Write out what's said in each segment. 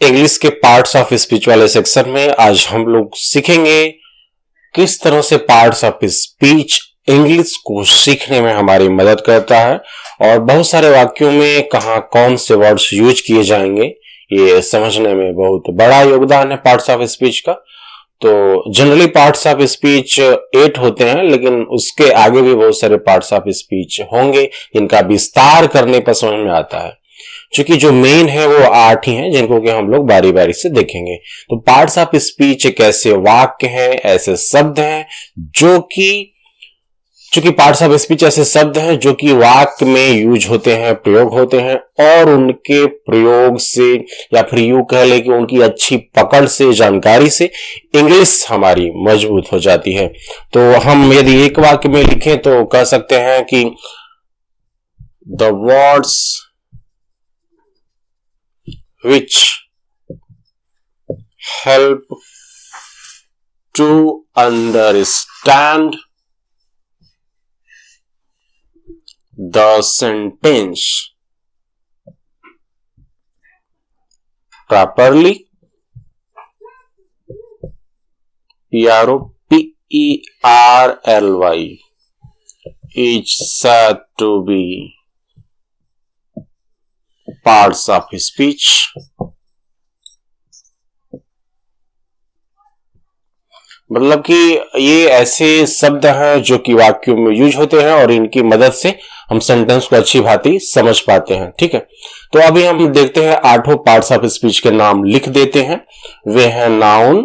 English के parts of speech वाले section में आज हम लोग सीखेंगे किस तरह से पार्ट्स ऑफ स्पीच इंग्लिश को सीखने में हमारी मदद करता है और बहुत सारे वाक्यों में कहाँ कौन से वर्ड्स यूज किए जाएंगे ये समझने में बहुत बड़ा योगदान है पार्ट्स ऑफ स्पीच का। तो जनरली पार्ट्स ऑफ स्पीच 8 होते हैं, लेकिन उसके आगे भी बहुत सारे पार्ट्स ऑफ स्पीच होंगे जिनका विस्तार करने पर समझ में आता है। क्योंकि जो मेन है वो 8 ही हैं जिनको कि हम लोग बारी बारी से देखेंगे। तो पार्ट्स ऑफ स्पीच एक ऐसे वाक्य हैं, ऐसे शब्द हैं जो कि चूंकि पार्ट्स ऑफ स्पीच ऐसे शब्द हैं जो कि वाक्य में यूज होते हैं, प्रयोग होते हैं और उनके प्रयोग से या फिर यूं कह ले कि उनकी अच्छी पकड़ से, जानकारी से इंग्लिश हमारी मजबूत हो जाती है। तो हम यदि एक वाक्य में लिखें तो कह सकते हैं कि the words which help to understand the sentence properly. P-R-O-P-E-R-L-Y is said to be parts of speech. मतलब कि ये ऐसे शब्द हैं जो कि वाक्यों में यूज होते हैं और इनकी मदद से हम सेंटेंस को अच्छी भांति समझ पाते हैं। ठीक है, तो अभी हम देखते हैं 8 पार्ट्स ऑफ स्पीच के नाम लिख देते हैं। वे हैं नाउन,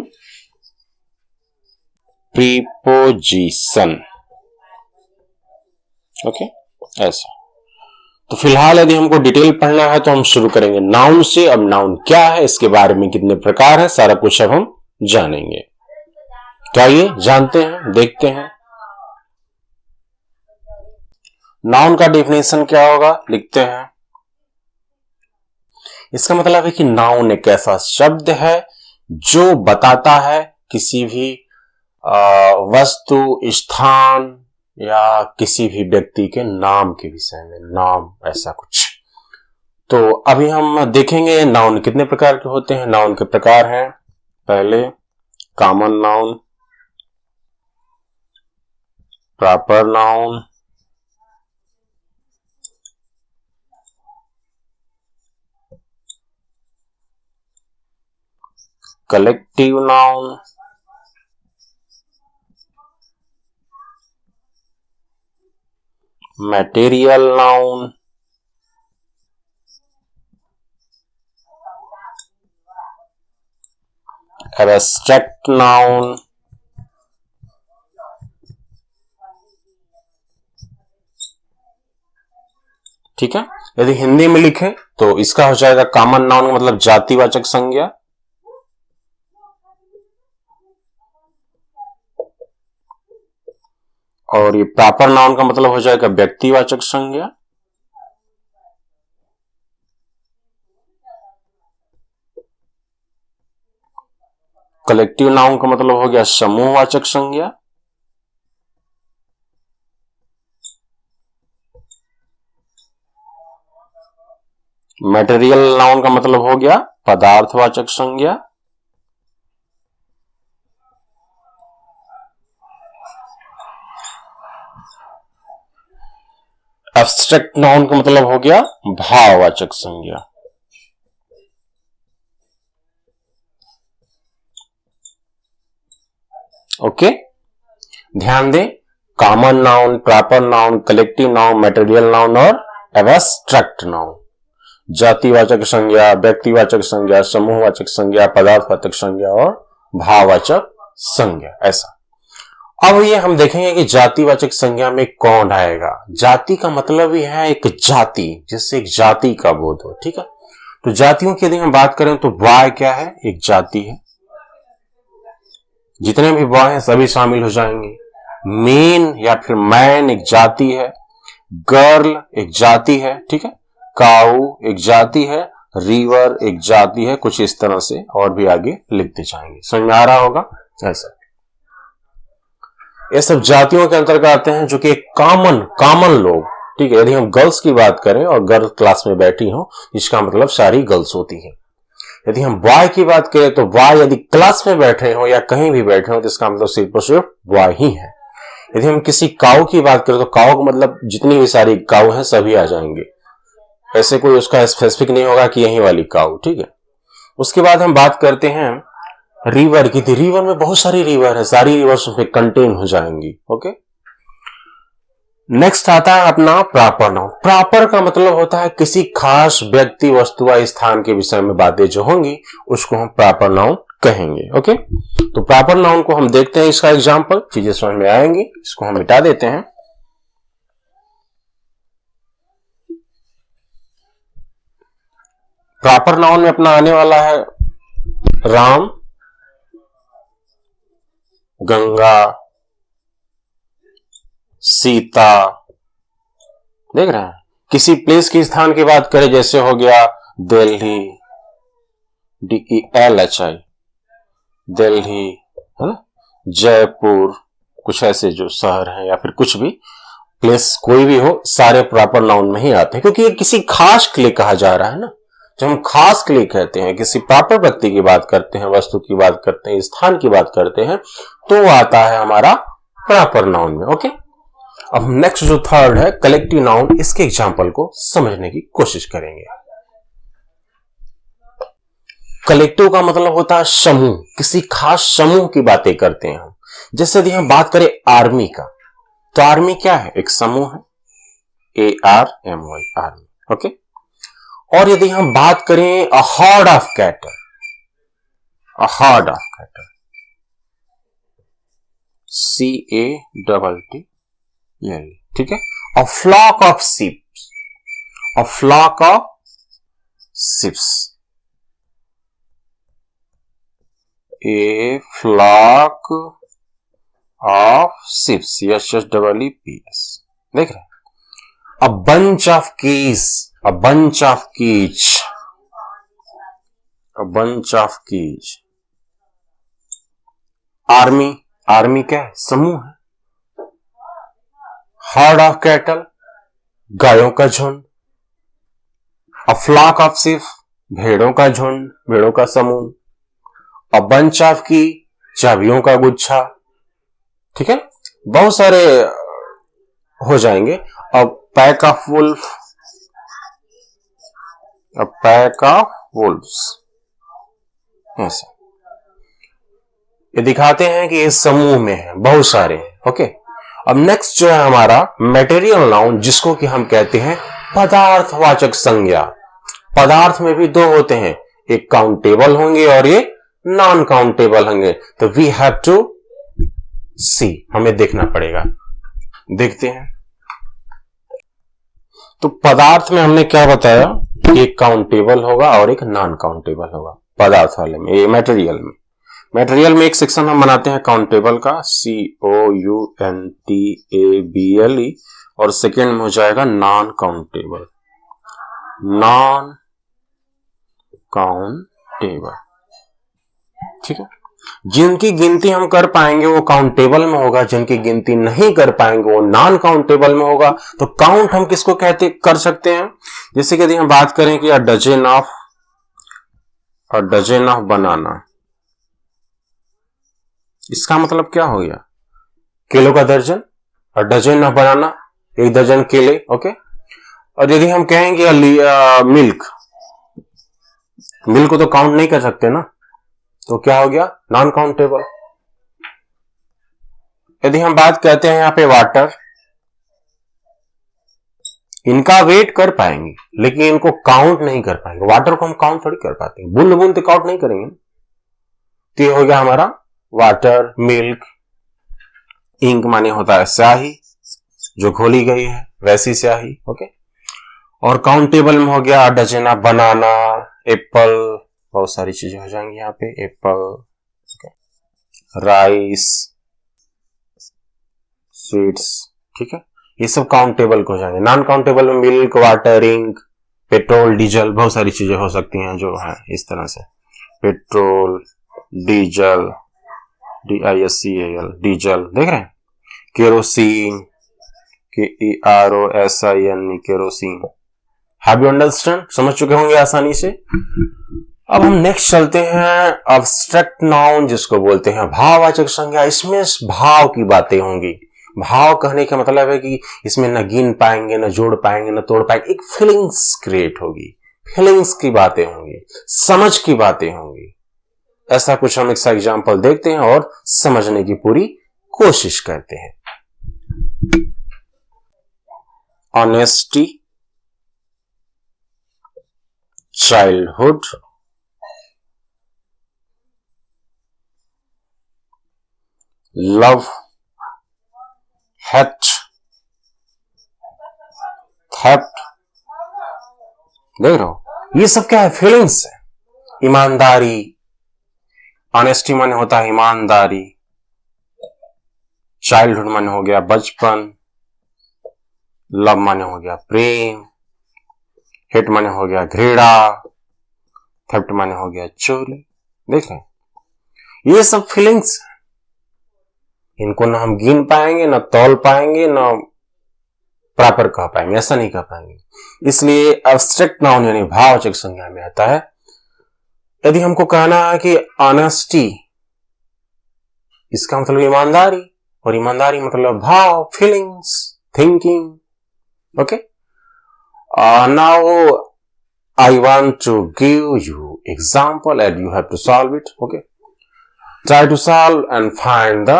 प्रीपोजिशन, ओके ऐसा। तो फिलहाल यदि हमको डिटेल पढ़ना है तो हम शुरू करेंगे नाउन से। अब नाउन क्या है, इसके बारे में कितने प्रकार है, सारा कुछ अब हम जानेंगे। तो आइए जानते हैं, देखते हैं। नाउन का डेफिनेशन क्या होगा, लिखते हैं। इसका मतलब है कि नाउन एक ऐसा शब्द है जो बताता है किसी भी वस्तु, स्थान या किसी भी व्यक्ति के नाम के विषय में, नाम ऐसा कुछ। तो अभी हम देखेंगे नाउन कितने प्रकार के होते हैं। नाउन के प्रकार हैं, पहले common noun, proper noun, collective noun, material noun, abstract noun, ठीक है। यदि हिंदी में लिखें तो इसका हो जाएगा कॉमन नाउन का मतलब जातिवाचक संज्ञा, और ये प्रॉपर नाउन का मतलब हो जाएगा व्यक्तिवाचक संज्ञा, कलेक्टिव नाउन का मतलब हो गया समूहवाचक संज्ञा, मटेरियल नाउन का मतलब हो गया पदार्थवाचक संज्ञा, एब्स्ट्रैक्ट नाउन का मतलब हो गया भाववाचक संज्ञा। ओके, ध्यान दें, common noun, proper noun, collective noun, material noun और एब्स्ट्रैक्ट नाउन। जातिवाचक संज्ञा, व्यक्तिवाचक संज्ञा, समूहवाचक संज्ञा, पदार्थवाचक संज्ञा और भाववाचक संज्ञा, ऐसा। अब ये हम देखेंगे कि जातिवाचक संज्ञा में कौन आएगा। जाति का मतलब ही है एक जाति, जिससे एक जाति का बोध हो। ठीक है, तो जातियों की यदि हम बात करें तो बॉय क्या है, एक जाति है। जितने भी बॉय हैं सभी शामिल हो जाएंगे। मेन या फिर मैन एक जाति है, गर्ल एक जाति है, ठीक है, काऊ एक जाति है, रिवर एक जाति है, कुछ इस तरह से और भी आगे लिखते जाएंगे। समझ में आ रहा होगा ऐसा। ये सब जातियों के अंतर्गत आते हैं जो कि एक कॉमन लोग, ठीक है। यदि हम गर्ल्स की बात करें और गर्ल क्लास में बैठी हो, इसका मतलब सारी गर्ल्स होती हैं। यदि हम बॉय की बात करें तो बॉय यदि क्लास में बैठे हो या कहीं भी बैठे हो तो इसका मतलब सिर्फ और सिर्फ बॉय ही है। यदि हम किसी काऊ की बात करें तो काऊ का मतलब जितनी भी सारी काऊ हैं सभी आ जाएंगे, ऐसे कोई उसका स्पेसिफिक नहीं होगा कि यही वाली काऊ, ठीक है। उसके बाद हम बात करते हैं रिवर की। थी रिवर में बहुत सारी रिवर है, सारी रिवर्स उसमें कंटेन हो जाएंगी, ओके। नेक्स्ट आता है अपना प्रॉपर नाउन। प्रॉपर का मतलब होता है किसी खास व्यक्ति, वस्तु या स्थान के विषय में बातें जो होंगी उसको हम प्रॉपर नाउन कहेंगे, ओके। तो प्रॉपर नाउन को हम देखते हैं, इसका एग्जांपल, चीजें समझ में आएंगी। इसको हम मिटा देते हैं। प्रॉपर नाउन में अपना आने वाला है राम, गंगा, सीता, देख रहे हैं। किसी प्लेस की स्थान की बात करें, जैसे हो गया दिल्ली, DELHI, दिल्ली, है ना, जयपुर, कुछ ऐसे जो शहर हैं या फिर कुछ भी प्लेस कोई भी हो, सारे प्रॉपर नाउन में ही आते हैं, क्योंकि ये किसी खास के लिए कहा जा रहा है ना। जब हम खास के लिए कहते हैं, किसी प्रॉपर व्यक्ति की बात करते हैं, वस्तु की बात करते हैं, स्थान की बात करते हैं, तो आता है हमारा प्रॉपर नाउन में, ओके। अब नेक्स्ट जो थर्ड है कलेक्टिव नाउन, इसके एग्जांपल को समझने की कोशिश करेंगे। कलेक्टिव का मतलब होता है समूह, किसी खास समूह की बातें करते हैं हम। जैसे यदि हम बात करें आर्मी का, तो आर्मी क्या है, एक समूह है, ARMY, आर्मी, ओके। और यदि हम बात करें a herd of cattle, a herd of cattle, CATTL, ठीक है। A flock of sheeps, a flock of sheeps, a flock of sheeps, SHEEPS, देख रहे हैं। A bunch of keys, a bunch of keys, a bunch of keys. Army, army क्या है, समूह है। Heard of cattle, गायों का झुंड। अ फ्लॉक ऑफ शिप, भेड़ों का झुंड, भेड़ों का समूह। अ बंच ऑफ की, चाबियों का गुच्छा, ठीक है। बहुत सारे हो जाएंगे। A pack of wolf, a pack of wolfs, ऐसे ये दिखाते हैं कि ये समूह में है, बहुत सारे हैं, ओके। अब नेक्स्ट जो है हमारा मटेरियल नाउन, जिसको कि हम कहते हैं पदार्थवाचक संज्ञा। पदार्थ में भी दो होते हैं, एक काउंटेबल होंगे और ये नॉन काउंटेबल होंगे। तो वी हैव टू सी, हमें देखना पड़ेगा, देखते हैं। तो पदार्थ में हमने क्या बताया कि एक काउंटेबल होगा और एक नॉन काउंटेबल होगा पदार्थ वाले में, ये मटेरियल में। मटेरियल में एक सेक्शन हम बनाते हैं काउंटेबल का, COUNTABLE, और सेकेंड में हो जाएगा नॉन काउंटेबल, नॉन काउंटेबल, ठीक है। जिनकी गिनती हम कर पाएंगे वो काउंटेबल में होगा, जिनकी गिनती नहीं कर पाएंगे वो नॉन काउंटेबल में होगा। तो काउंट हम किसको कहते कर सकते हैं, जैसे कि यदि हम बात करें कि अ डजन ऑफ बनाना, इसका मतलब क्या हो गया, केलों का दर्जन। और डजन ऑफ बनाना, एक दर्जन केले, ओके। और यदि हम कहेंगे मिल्क, मिल्क को तो काउंट नहीं कर सकते ना, तो क्या हो गया, नॉन काउंटेबल। यदि हम बात करते हैं यहां पे वाटर, इनका वेट कर पाएंगे लेकिन इनको काउंट नहीं कर पाएंगे। वाटर को हम काउंट थोड़ी कर पाते हैं, बूंद बूंद तो काउंट नहीं करेंगे। तो ये हो गया हमारा वाटर, मिल्क। इंक माने होता है स्याही, जो घोली गई है वैसी स्याही, ओके। और काउंटेबल में हो गया डजन ऑफ बनाना, एप्पल, बहुत सारी चीजें हो जाएंगी यहाँ पे, एप्पल, राइस, स्वीट्स, ठीक है। ये सब काउंटेबल को हो जाएंगे। नॉन काउंटेबल में milk, water, ink, petrol, diesel, बहुत सारी चीजें हो सकती हैं जो है इस तरह से, पेट्रोल, डीजल, DISCAL, डीजल, देख रहे हैं। Kerosene, KEROSIN, kerosene. Have you understand, समझ चुके होंगे आसानी से। अब हम नेक्स्ट चलते हैं अब्स्ट्रैक्ट नाउन, जिसको बोलते हैं भाववाचक संज्ञा। इसमें भाव की बातें होंगी। भाव कहने का मतलब है कि इसमें न गिन पाएंगे, न जोड़ पाएंगे, न तोड़ पाएंगे, एक फीलिंग्स क्रिएट होगी, फीलिंग्स की बातें होंगी, समझ की बातें होंगी। ऐसा कुछ हम एक एग्जांपल देखते हैं और समझने की पूरी कोशिश करते हैं। Honesty, childhood, love, hate, theft. देख रहे हो, ये सब क्या है? फीलिंग्स है। ईमानदारी, ऑनेस्टी माने होता है ईमानदारी। चाइल्डहुड माने हो गया बचपन। लव माने हो गया प्रेम। हेट माने हो गया घृणा। थेफ्ट माने हो गया चोरी। देख रहे हैं, ये सब फीलिंग्स है। इनको ना हम गिन पाएंगे, ना तौल पाएंगे, ना प्रॉपर कह पाएंगे, ऐसा नहीं कह पाएंगे। इसलिए एब्स्ट्रैक्ट नाउन यानी भाववाचक संज्ञा में आता है। यदि हमको कहना है कि ऑनेस्टी, इसका मतलब ईमानदारी, और ईमानदारी मतलब भाव, feelings, thinking. Okay, now I want to give you example and you have to solve it. Okay, try to solve and find the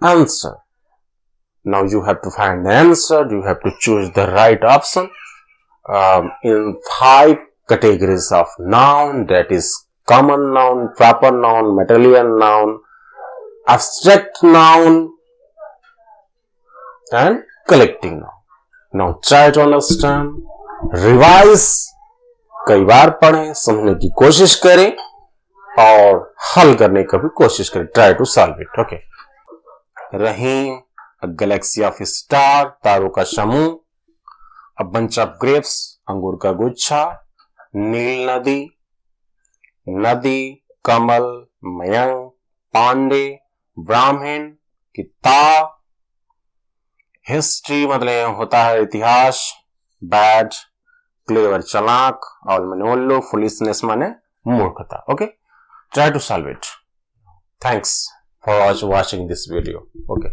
answer. Now you have to find the answer. You have to choose the right option in 5 categories of noun, that is common noun, proper noun, material noun, abstract noun and collecting noun. Now try to understand, revise, कई बार पढ़ें, समझने की कोशिश करें और हल करने की भी कोशिश करें। Try to solve it. Okay, Rahim, a galaxy of star, तारों का समूह। अ बंच ऑफ ग्रेप्स, अंगूर का गुच्छा। नील नदी, नदी, कमल, मयंक, पांडे, ब्राह्मण, किताब। हिस्ट्री मतलब होता है इतिहास। बैड, क्लेवर चालाक, और माने उल्लू, फुलिशनेस माने मूर्खता। Okay, try to solve it. Thanks for watching this video. Okay.